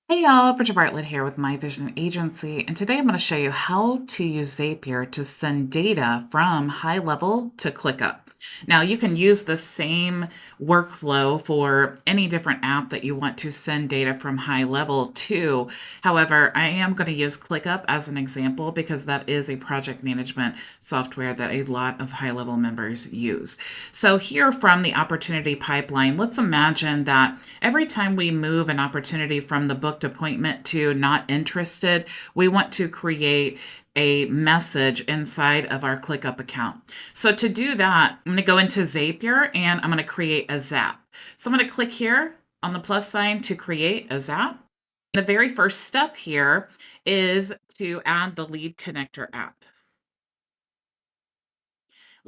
Hey y'all, Bridget Bartlett here with My Vision Agency, and today I'm going to show you how to use Zapier to send data from HighLevel to ClickUp. Now, you can use the same workflow for any different app that you want to send data from HighLevel to. However, I am going to use ClickUp as an example because that is a project management software that a lot of HighLevel members use. So here from the opportunity pipeline, let's imagine that every time we move an opportunity from the booked appointment to not interested, we want to create a message inside of our ClickUp account. So to do that, I'm going to go into Zapier and I'm going to create a Zap. So I'm going to click here on the plus sign to create a Zap. The very first step here is to add the LeadConnector app.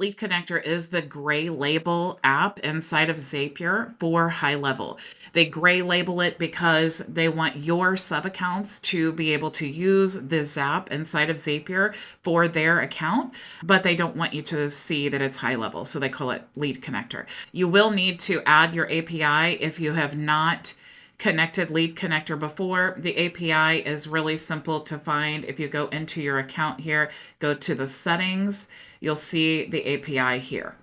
LeadConnector is the gray label app inside of Zapier for HighLevel. They gray label it because they want your sub accounts to be able to use the Zap inside of Zapier for their account, but they don't want you to see that it's HighLevel, so they call it LeadConnector. You will need to add your API if you have not connected LeadConnector before. The API is really simple to find. If you go into your account here, go to the settings, you'll see the API here.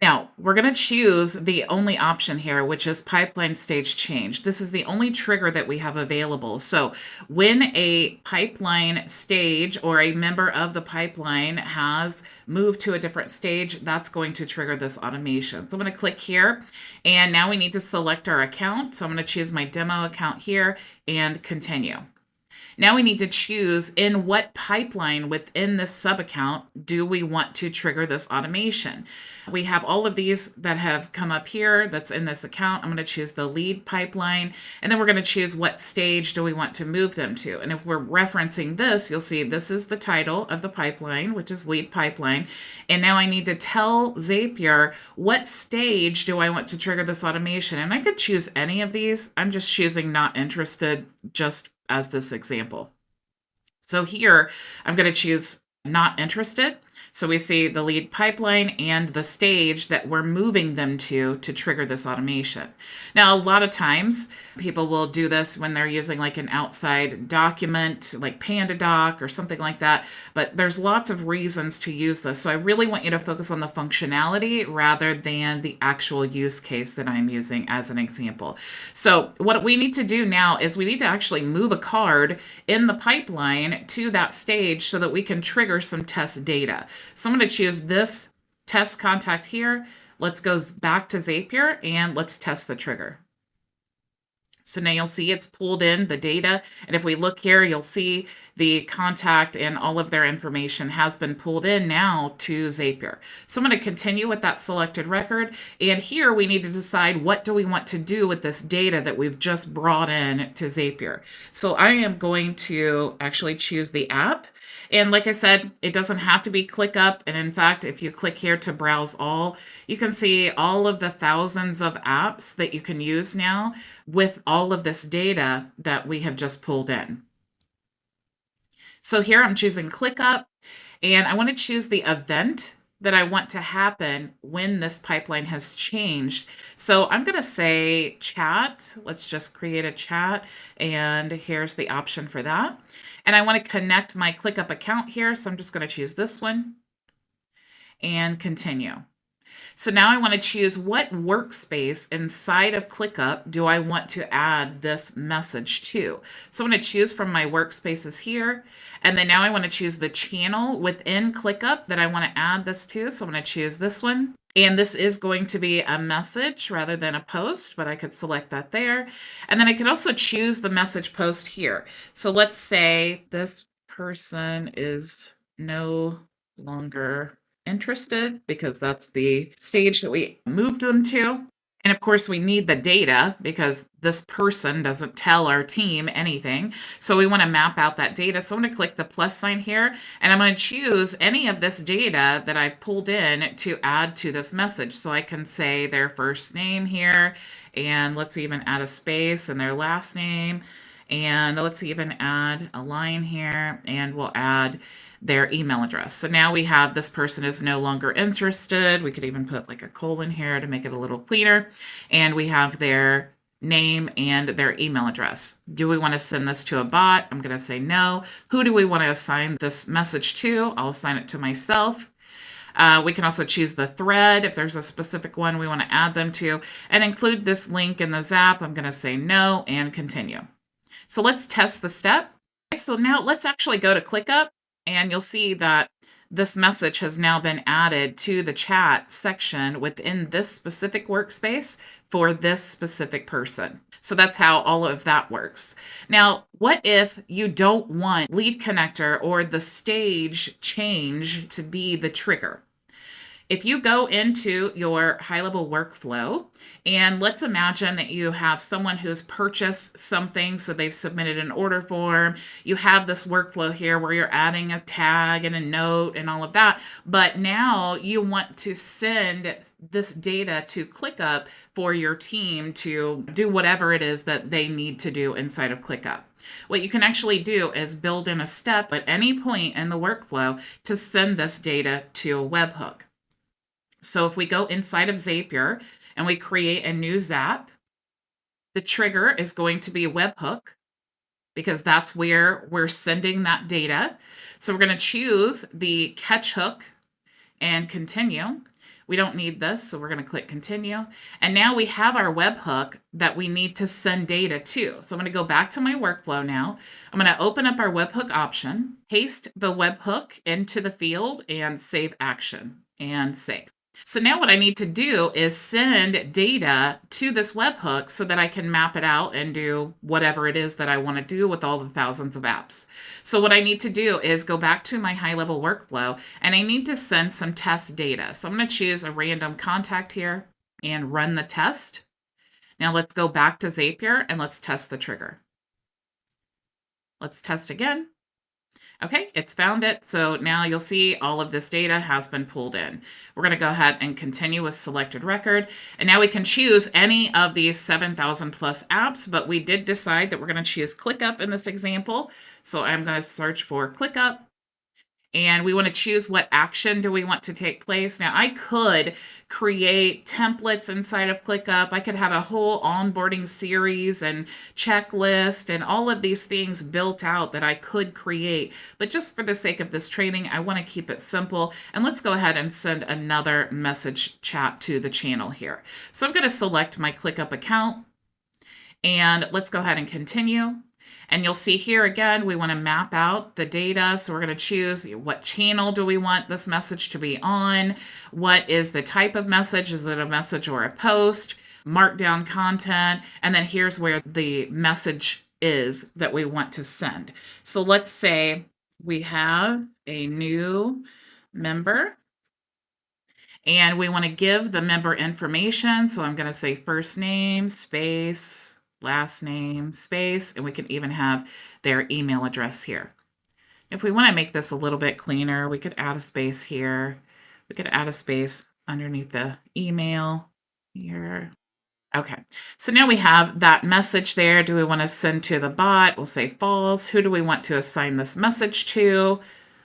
Now, we're going to choose the only option here, which is pipeline stage change. This is the only trigger that we have available. So when a pipeline stage or a member of the pipeline has moved to a different stage, that's going to trigger this automation. So I'm going to click here, and now we need to select our account. So I'm going to choose my demo account here and continue. Now we need to choose in what pipeline within this sub account do we want to trigger this automation. We have all of these that have come up here that's in this account. I'm going to choose the lead pipeline, and then we're going to choose what stage do we want to move them to. And if we're referencing this, you'll see this is the title of the pipeline, which is lead pipeline. And now I need to tell Zapier what stage do I want to trigger this automation. And I could choose any of these. I'm just choosing not interested just as this example. So here, I'm going to choose not interested. So we see the lead pipeline and the stage that we're moving them to trigger this automation. Now, a lot of times people will do this when they're using like an outside document like PandaDoc or something like that, but there's lots of reasons to use this. So I really want you to focus on the functionality rather than the actual use case that I'm using as an example. So what we need to do now is we need to actually move a card in the pipeline to that stage so that we can trigger some test data. So I'm going to choose this test contact here. Let's go back to Zapier and let's test the trigger. So now you'll see it's pulled in the data. And if we look here, you'll see the contact and all of their information has been pulled in now to Zapier. So I'm going to continue with that selected record. And here we need to decide what do we want to do with this data that we've just brought in to Zapier. So I am going to actually choose the app. And like I said, it doesn't have to be ClickUp. And in fact, if you click here to browse all, you can see all of the thousands of apps that you can use now with all of this data that we have just pulled in. So here I'm choosing ClickUp, and I want to choose the event that I want to happen when this pipeline has changed. So I'm going to say chat. Let's just create a chat, and here's the option for that. And I want to connect my ClickUp account here, so I'm just going to choose this one and continue. So now I want to choose what workspace inside of ClickUp do I want to add this message to. So I'm going to choose from my workspaces here. And then now I want to choose the channel within ClickUp that I want to add this to. So I'm going to choose this one. And this is going to be a message rather than a post, but I could select that there. And then I could also choose the message post here. So let's say this person is no longer interested because that's the stage that we moved them to. And of course, we need the data because this person doesn't tell our team anything. So we want to map out that data. So I'm going to click the plus sign here, and I'm going to choose any of this data that I've pulled in to add to this message. So I can say their first name here, and let's even add a space and their last name. And let's even add a line here, and we'll add their email address. So now we have this person is no longer interested. We could even put like a colon here to make it a little cleaner. And we have their name, and their email address. Do we want to send this to a bot? I'm going to say no. Who do we want to assign this message to? I'll assign it to myself. We can also choose the thread if there's a specific one we want to add them to, and include this link in the Zap. I'm going to say no and continue. So let's test the step. So now let's actually go to ClickUp, and you'll see that this message has now been added to the chat section within this specific workspace for this specific person. So that's how all of that works. Now, what if you don't want LeadConnector or the stage change to be the trigger? If you go into your HighLevel workflow, and let's imagine that you have someone who's purchased something, so they've submitted an order form, you have this workflow here where you're adding a tag and a note and all of that, but now you want to send this data to ClickUp for your team to do whatever it is that they need to do inside of ClickUp. What you can actually do is build in a step at any point in the workflow to send this data to a webhook. So if we go inside of Zapier and we create a new Zap, the trigger is going to be a webhook because that's where we're sending that data. So we're going to choose the catch hook and continue. We don't need this, so we're going to click continue. And now we have our webhook that we need to send data to. So I'm going to go back to my workflow now. I'm going to open up our webhook option, paste the webhook into the field, and save action and save. So now what I need to do is send data to this webhook so that I can map it out and do whatever it is that I want to do with all the thousands of apps. So what I need to do is go back to my HighLevel workflow, and I need to send some test data. So I'm going to choose a random contact here and run the test. Now let's go back to Zapier and let's test the trigger. Let's test again. Okay, it's found it. So now you'll see all of this data has been pulled in. We're going to go ahead and continue with selected record. And now we can choose any of these 7,000 plus apps, but we did decide that we're going to choose ClickUp in this example. So I'm going to search for ClickUp. And we want to choose what action do we want to take place. Now, I could create templates inside of ClickUp. I could have a whole onboarding series and checklist and all of these things built out that I could create. But just for the sake of this training, I want to keep it simple. And let's go ahead and send another message chat to the channel here. So I'm going to select my ClickUp account. And let's go ahead and continue. And you'll see here again, we want to map out the data. So we're going to choose what channel do we want this message to be on? What is the type of message? Is it a message or a post? Markdown content. And then here's where the message is that we want to send. So let's say we have a new member and we want to give the member information. So I'm going to say first name, space, last name, space, and we can even have their email address here. If we want to make this a little bit cleaner, we could add a space here. We could add a space underneath the email here. Okay, so now we have that message there. Do we want to send to the bot? We'll say false. Who do we want to assign this message to?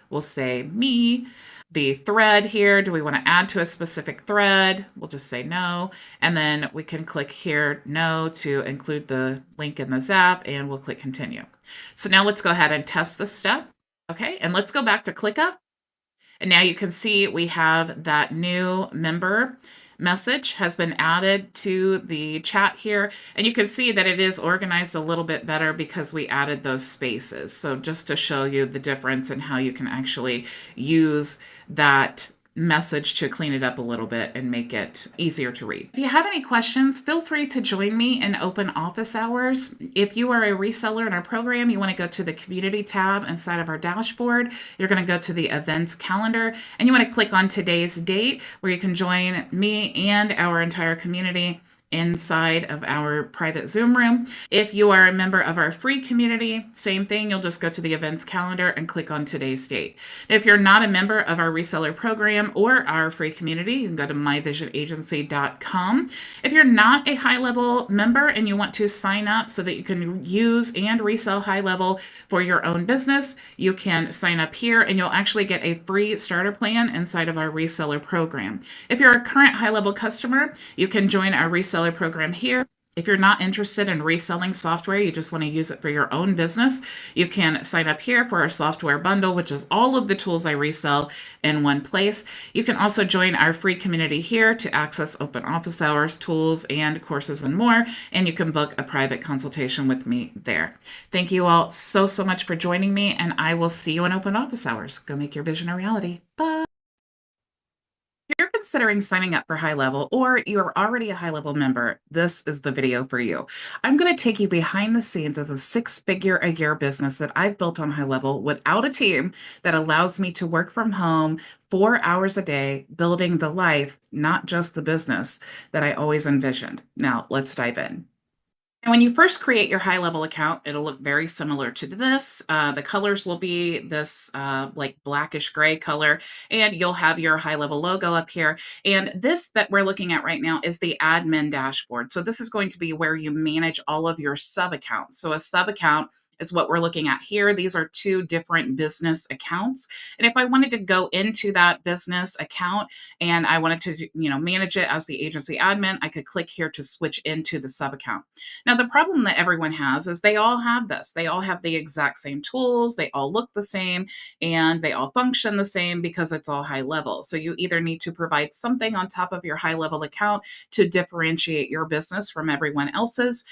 We'll say me. The thread here, do we want to add to a specific thread? We'll just say no. And then we can click here, no, to include the link in the Zap, and we'll click continue. So now let's go ahead and test this step. Okay, and let's go back to ClickUp. And now you can see we have that new member message has been added to the chat here. And you can see that it is organized a little bit better because we added those spaces. So just to show you the difference in how you can actually use that message to clean it up a little bit and make it easier to read. If you have any questions, feel free to join me in open office hours. If you are a reseller in our program, you want to go to the community tab inside of our dashboard. You're going to go to the events calendar and you want to click on today's date where you can join me and our entire community inside of our private Zoom room. If you are a member of our free community, same thing, you'll just go to the events calendar and click on today's date. If you're not a member of our reseller program or our free community, you can go to myvisionagency.com. If you're not a HighLevel member and you want to sign up so that you can use and resell HighLevel for your own business, you can sign up here and you'll actually get a free starter plan inside of our reseller program. If you're a current HighLevel customer, you can join our reseller program here. If you're not interested in reselling software, you just want to use it for your own business, you can sign up here for our software bundle, which is all of the tools I resell in one place. You can also join our free community here to access open office hours, tools, and courses and more. And you can book a private consultation with me there. Thank you all so, so much for joining me, and I will see you in open office hours. Go make your vision a reality. Bye. If you're considering signing up for HighLevel or you're already a HighLevel member, this is the video for you. I'm going to take you behind the scenes as a six-figure a year business that I've built on HighLevel without a team that allows me to work from home 4 hours a day, building the life, not just the business that I always envisioned. Now, let's dive in. And when you first create your HighLevel account, it'll look very similar to this. The colors will be this like blackish gray color, and you'll have your HighLevel logo up here. And this that we're looking at right now is the admin dashboard. So this is going to be where you manage all of your sub accounts. So a sub account is what we're looking at here. These are two different business accounts. And if I wanted to go into that business account and I wanted to, manage it as the agency admin, I could click here to switch into the sub account. Now, the problem that everyone has is they all have this. They all have the exact same tools, they all look the same, and they all function the same because it's all HighLevel. So you either need to provide something on top of your HighLevel account to differentiate your business from everyone else's,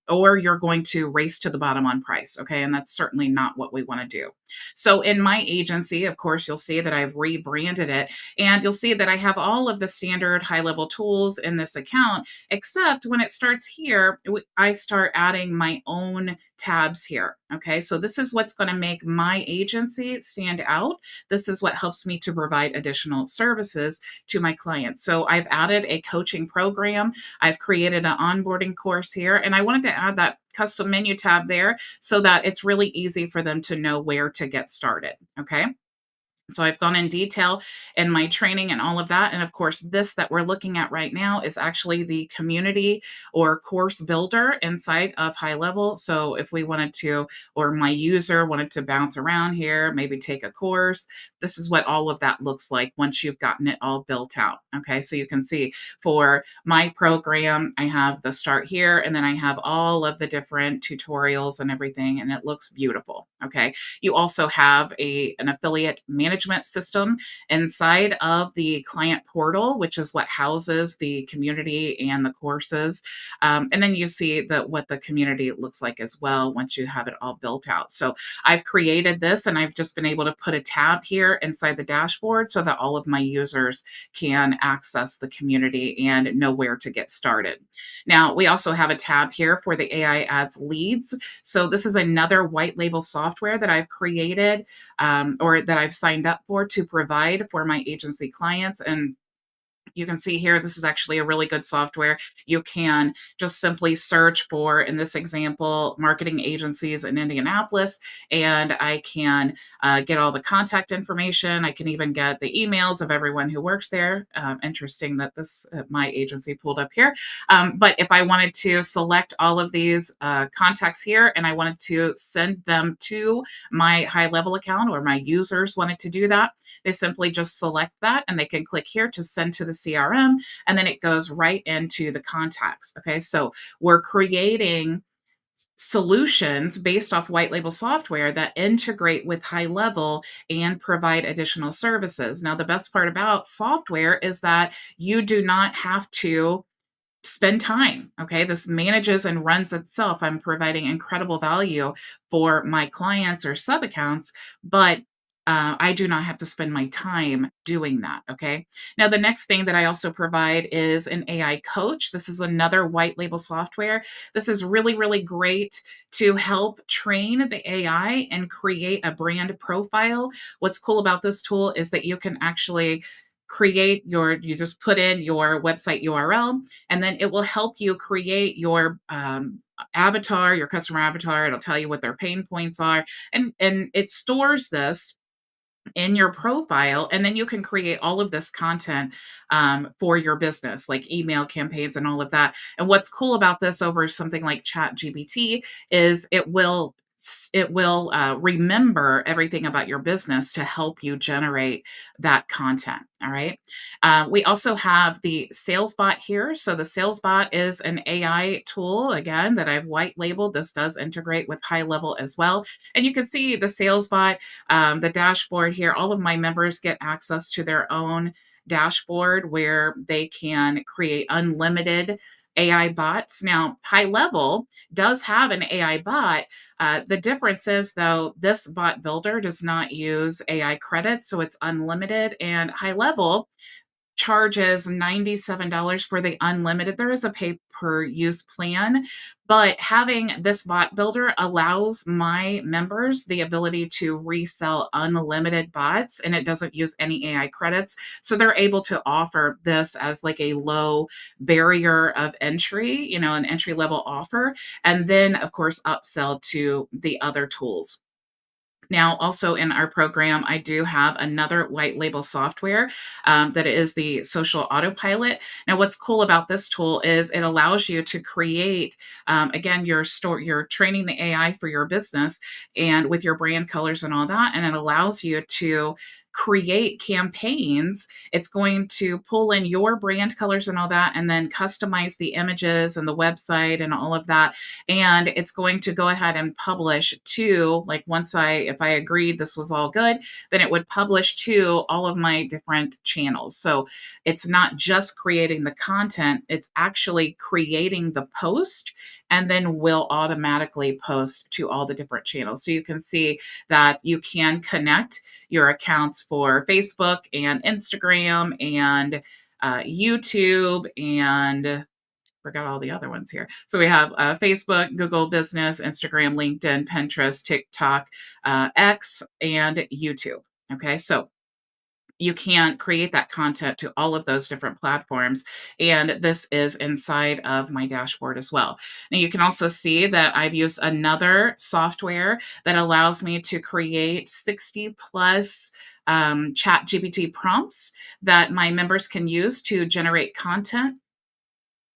or you're going to race to the bottom on price. Okay. And that's certainly not what we want to do. So in my agency, of course, you'll see that I've rebranded it, and you'll see that I have all of the standard HighLevel tools in this account, except when it starts here, I start adding my own tabs here. Okay, so this is what's going to make my agency stand out. This is what helps me to provide additional services to my clients. So I've added a coaching program. I've created an onboarding course here, and I wanted to add that custom menu tab there so that it's really easy for them to know where to get started. Okay. So I've gone in detail in my training and all of that. And of course, this that we're looking at right now is actually the community or course builder inside of HighLevel. So if we wanted to, or my user wanted to bounce around here, maybe take a course, this is what all of that looks like once you've gotten it all built out. Okay, so you can see for my program, I have the start here, and then I have all of the different tutorials and everything, and it looks beautiful. Okay, you also have an affiliate management system inside of the client portal, which is what houses the community and the courses. And then you see what the community looks like as well once you have it all built out. So I've created this, and I've just been able to put a tab here inside the dashboard so that all of my users can access the community and know where to get started. Now, we also have a tab here for the AI ads leads. So this is another white label software that I've created, or that I've signed up for to provide for my agency clients. And you can see here, this is actually a really good software. You can just simply search for, in this example, marketing agencies in Indianapolis, and I can get all the contact information. I can even get the emails of everyone who works there. Interesting that this my agency pulled up here. But if I wanted to select all of these contacts here and I wanted to send them to my HighLevel account, or my users wanted to do that, they simply just select that and they can click here to send to the CRM, and then it goes right into the contacts. Okay, so we're creating solutions based off white label software that integrate with HighLevel and provide additional services. Now, the best part about software is that you do not have to spend time. Okay. This manages and runs itself. I'm providing incredible value for my clients or sub accounts, but I do not have to spend my time doing that. Okay. Now, the next thing that I also provide is an AI coach. This is another white label software. This is really, really great to help train the AI and create a brand profile. What's cool about this tool is that you can actually you just put in your website URL, and then it will help you create your avatar, your customer avatar. It'll tell you what their pain points are, and it stores this in your profile, and then you can create all of this content for your business, like email campaigns and all of that. And what's cool about this over something like ChatGPT is it will it will remember everything about your business to help you generate that content. All right. We also have the sales bot here. So the sales bot is an AI tool, again, that I've white labeled. This does integrate with HighLevel as well. And you can see the sales bot, the dashboard here. All of my members get access to their own dashboard where they can create unlimited AI bots. Now, HighLevel does have an AI bot. The difference is, though, this bot builder does not use AI credits, so it's unlimited. And HighLevel charges $97 for the unlimited. There is a pay per use plan, but having this bot builder allows my members the ability to resell unlimited bots, and it doesn't use any AI credits. So they're able to offer this as like a low barrier of entry, an entry level offer, and then of course upsell to the other tools. Now, also in our program, I do have another white label software that is the social autopilot. Now, what's cool about this tool is it allows you to create, again, you're training the AI for your business and with your brand colors and all that, and it allows you to create campaigns. It's going to pull in your brand colors and all that, and then customize the images and the website and all of that, and it's going to go ahead and publish to, like, if I agreed this was all good, then it would publish to all of my different channels. So it's not just creating the content, it's actually creating the post, and then will automatically post to all the different channels. So you can see that you can connect your accounts for Facebook and Instagram and YouTube, and forgot all the other ones here. So we have Facebook, Google Business, Instagram, LinkedIn, Pinterest, TikTok, X, and YouTube. Okay, so you can create that content to all of those different platforms. And this is inside of my dashboard as well. Now, you can also see that I've used another software that allows me to create 60 plus chat GPT prompts that my members can use to generate content.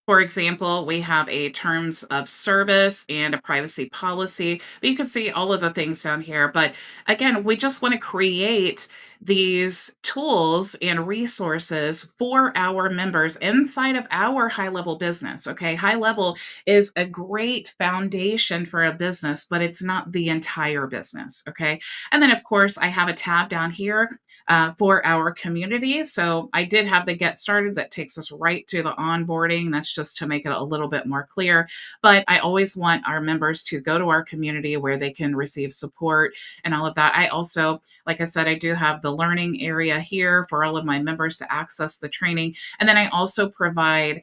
For example, we have a terms of service and a privacy policy, but you can see all of the things down here. But again, we just want to create these tools and resources for our members inside of our high level business. Okay. High level is a great foundation for a business, but it's not the entire business. Okay. And then, of course, I have a tab down here for our community. So I did have the get started that takes us right to the onboarding. That's just to make it a little bit more clear. But I always want our members to go to our community where they can receive support and all of that. I also, like I said, I do have the learning area here for all of my members to access the training. And then I also provide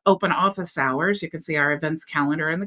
open office hours. You can see our events calendar in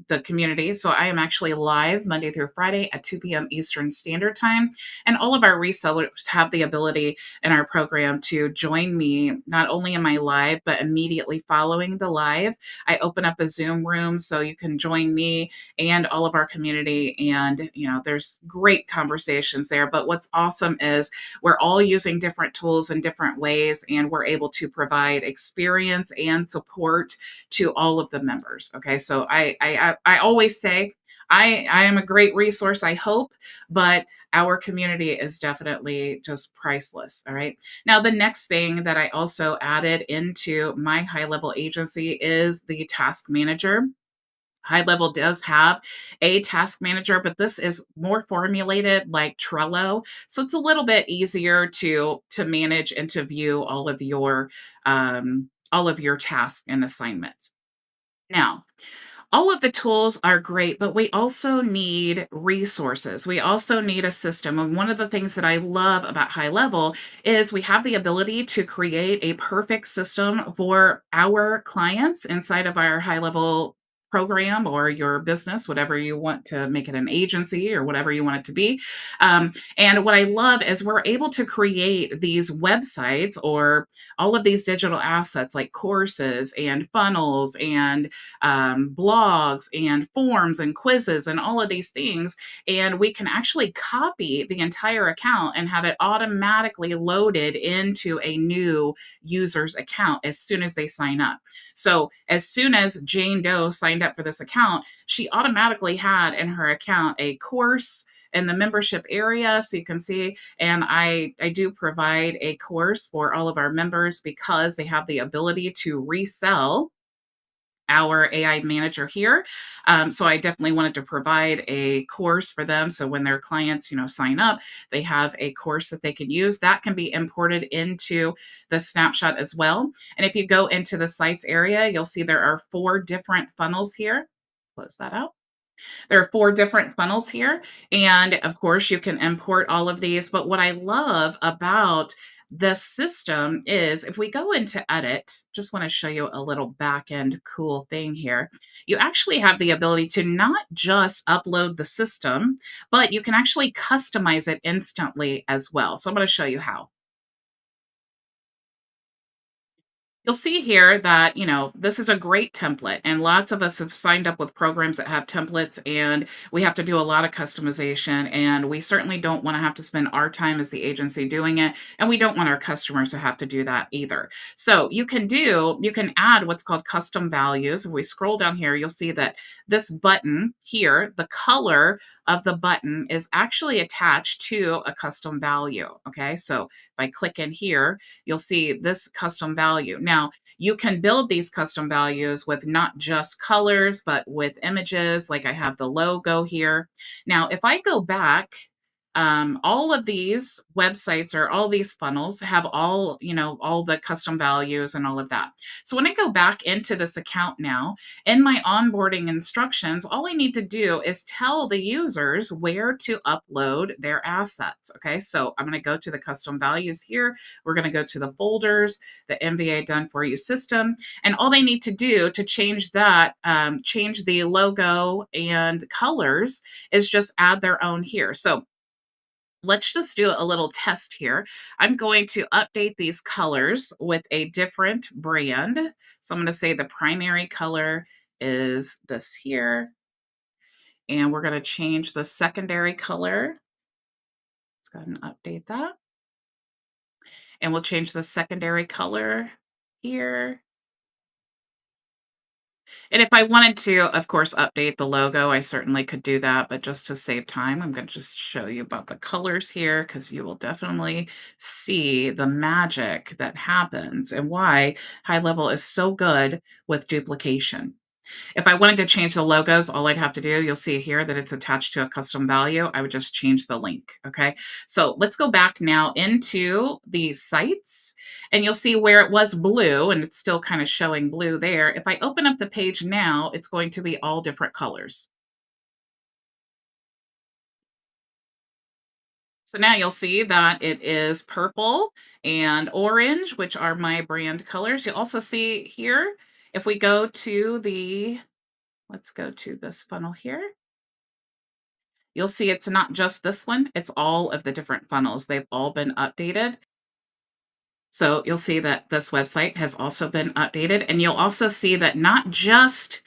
the community. So I am actually live Monday through Friday at 2 p.m. Eastern Standard Time. And all of our resellers have the ability in our program to join me, not only in my live, but immediately following the live. I open up a Zoom room so you can join me and all of our community. And, there's great conversations there. But what's awesome is we're all using different tools in different ways, and we're able to provide experience and support to all of the members. Okay, so I always say I am a great resource, I hope, but our community is definitely just priceless. All right. Now, the next thing that I also added into my high level agency is the task manager. High level does have a task manager, but this is more formulated like Trello. So it's a little bit easier to manage and to view all of your tasks and assignments. Now, all of the tools are great, but we also need resources. We also need a system. And one of the things that I love about High Level is we have the ability to create a perfect system for our clients inside of our High Level program or your business, whatever you want to make it, an agency or whatever you want it to be. And what I love is we're able to create these websites or all of these digital assets like courses and funnels and blogs and forms and quizzes and all of these things. And we can actually copy the entire account and have it automatically loaded into a new user's account as soon as they sign up. So as soon as Jane Doe signed signed up for this account, she automatically had in her account a course in the membership area. So you can see, and I do provide a course for all of our members because they have the ability to resell our AI manager here. So I definitely wanted to provide a course for them. So when their clients, sign up, they have a course that they can use that can be imported into the snapshot as well. And if you go into the sites area, you'll see there are 4 different funnels here. Close that out. There are 4 different funnels here. And of course, you can import all of these. But what I love about this system is if we go into edit, just want to show you a little back end cool thing here. You actually have the ability to not just upload the system, but you can actually customize it instantly as well. So I'm going to show you how. You'll see here that, this is a great template, and lots of us have signed up with programs that have templates, and we have to do a lot of customization, and we certainly don't want to have to spend our time as the agency doing it, and we don't want our customers to have to do that either. So you can add what's called custom values. If we scroll down here, you'll see that this button here, the color of the button is actually attached to a custom value. Okay, so if I click in here, you'll see this custom value. Now, you can build these custom values with not just colors, but with images, like I have the logo here. Now, if I go back, all of these websites or all these funnels have all the custom values and all of that. So when I go back into this account now, in my onboarding instructions, all I need to do is tell the users where to upload their assets. Okay, so I'm going to go to the custom values here. We're going to go to the folders, the MVA done for you system. And all they need to do to change that, change the logo and colors, is just add their own here. So let's just do a little test here. I'm going to update these colors with a different brand. So I'm going to say the primary color is this here. And we're going to change the secondary color. Let's go ahead and update that. And we'll change the secondary color here. And if I wanted to, of course, update the logo, I certainly could do that. But just to save time, I'm going to just show you about the colors here because you will definitely see the magic that happens and why HighLevel is so good with duplication. If I wanted to change the logos, all I'd have to do, you'll see here that it's attached to a custom value. I would just change the link. Okay. So let's go back now into the sites and you'll see where it was blue and it's still kind of showing blue there. If I open up the page now, it's going to be all different colors. So now you'll see that it is purple and orange, which are my brand colors. You'll also see here, if we go to let's go to this funnel here. You'll see it's not just this one, it's all of the different funnels. They've all been updated. So you'll see that this website has also been updated. And you'll also see that not just,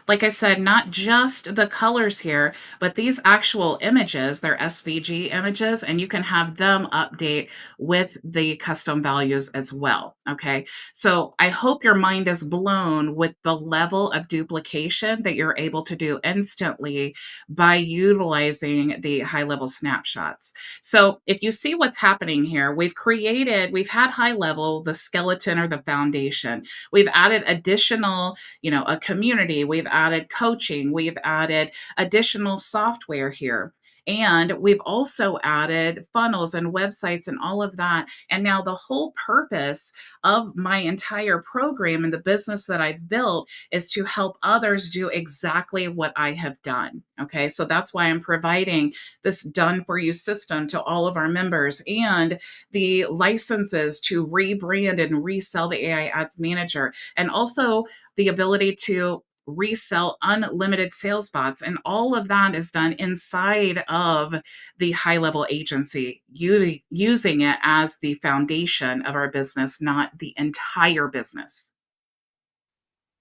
like I said, not just the colors here, but these actual images, they're SVG images, and you can have them update with the custom values as well. Okay. So I hope your mind is blown with the level of duplication that you're able to do instantly by utilizing the HighLevel snapshots. So if you see what's happening here, we've had HighLevel, the skeleton or the foundation. We've added additional, a community. We've added coaching. We've added additional software here. And we've also added funnels and websites and all of that. And now the whole purpose of my entire program and the business that I've built is to help others do exactly what I have done. Okay. So that's why I'm providing this done for you system to all of our members and the licenses to rebrand and resell the AI Ads Manager, and also the ability to resell unlimited sales bots. And all of that is done inside of the HighLevel agency, using it as the foundation of our business, not the entire business.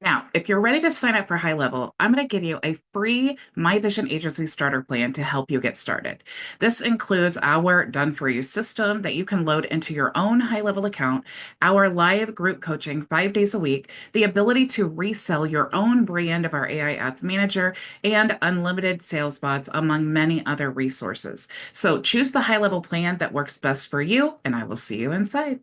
Now, if you're ready to sign up for HighLevel, I'm going to give you a free My Vision Agency starter plan to help you get started. This includes our done for you system that you can load into your own HighLevel account, our live group coaching 5 days a week, the ability to resell your own brand of our AI Ads Manager, and unlimited sales bots, among many other resources. So choose the HighLevel plan that works best for you, and I will see you inside.